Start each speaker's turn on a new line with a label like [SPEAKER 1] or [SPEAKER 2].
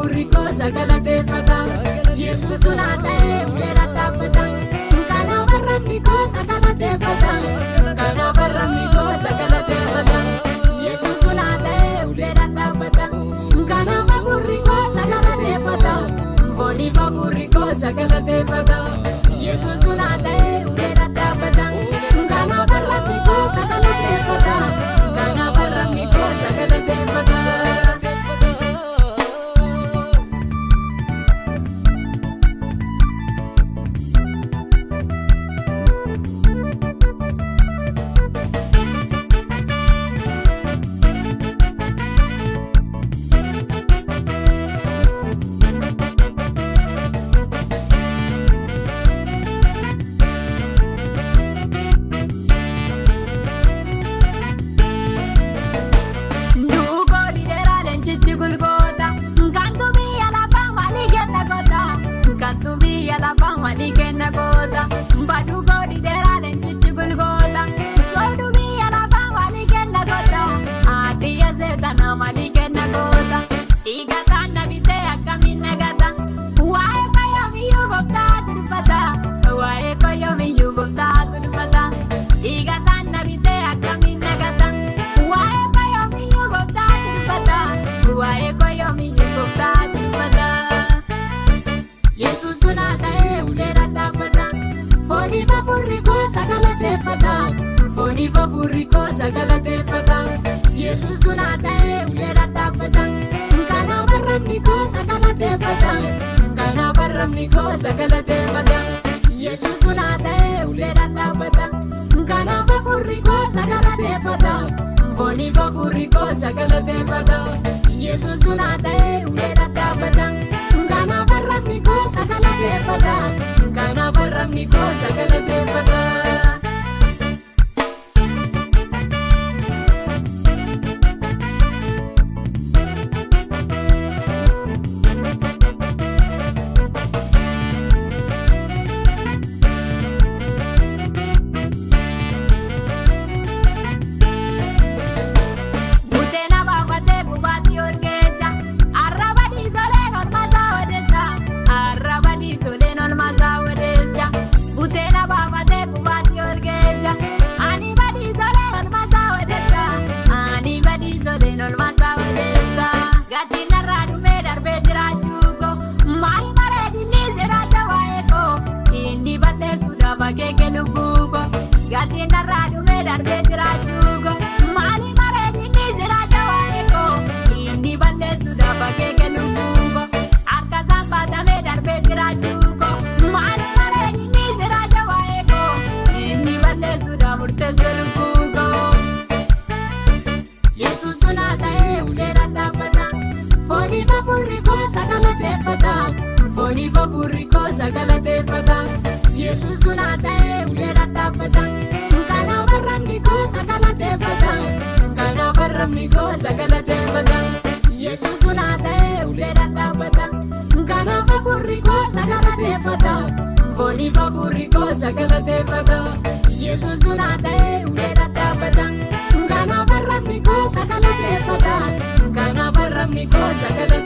[SPEAKER 1] hafuurri koo sagalateeffata. Yesuustu naa ta'ee uleera dhaabbata. Kanaaf arrabni koo sagalateeffata. Kanaaf arrabni koo sagalateeffata. Yesuustu naa ta'ee uleera dhaabbata. Kanaaf hafuurri koo sagalateeffata. Fooniif hafuurri koo sagalateeffata. Yesuustu naa ta'ee uleera dhaabbata. Kanaaf arrabni koo sagalateeffata. Kanaaf arrabni koo sagalateeffata. Fooniif hafuurri koo sagalateeffata. Yesuustu naa ta'ee uleera dhaabbata. Kanaaf arrabni koo sagalateeffata. Kanaaf arrabni koo sagalateeffata. Yesuustu naa ta'ee uleera dhaabbata. Kanaaf hafuurri koo sagalateeffata. Fooniif hafuurri koo sagalateeffata. Yesuustu naa ta'ee uleera dhaabbata. Kanaaf arrabni koo sagalateeffata. Kanaaf arrabni koo sagalateeffata. Yesuustu naa ta'ee uleera dhaabbata. Fooniif hafuurri koo sagalateeffata. Fooniif hafuurri koo sagalateeffata. Yesuustu naa ta'ee uleera dhaabbata. Kanaaf arrabni koo sagalateeffata. Kanaaf arrabni koo sagalateeffata. Yesuustu naa ta'ee uleera dhaabbata. Kanaaf hafuurri koo sagalateeffata. Fooniif hafuurri koo sagalateeffata. Yesuustu naa ta'ee uleera dhaabbata. Kanaaf arrabni koo sagalateeffata. Kanaaf arrabni koo sagalateeffata.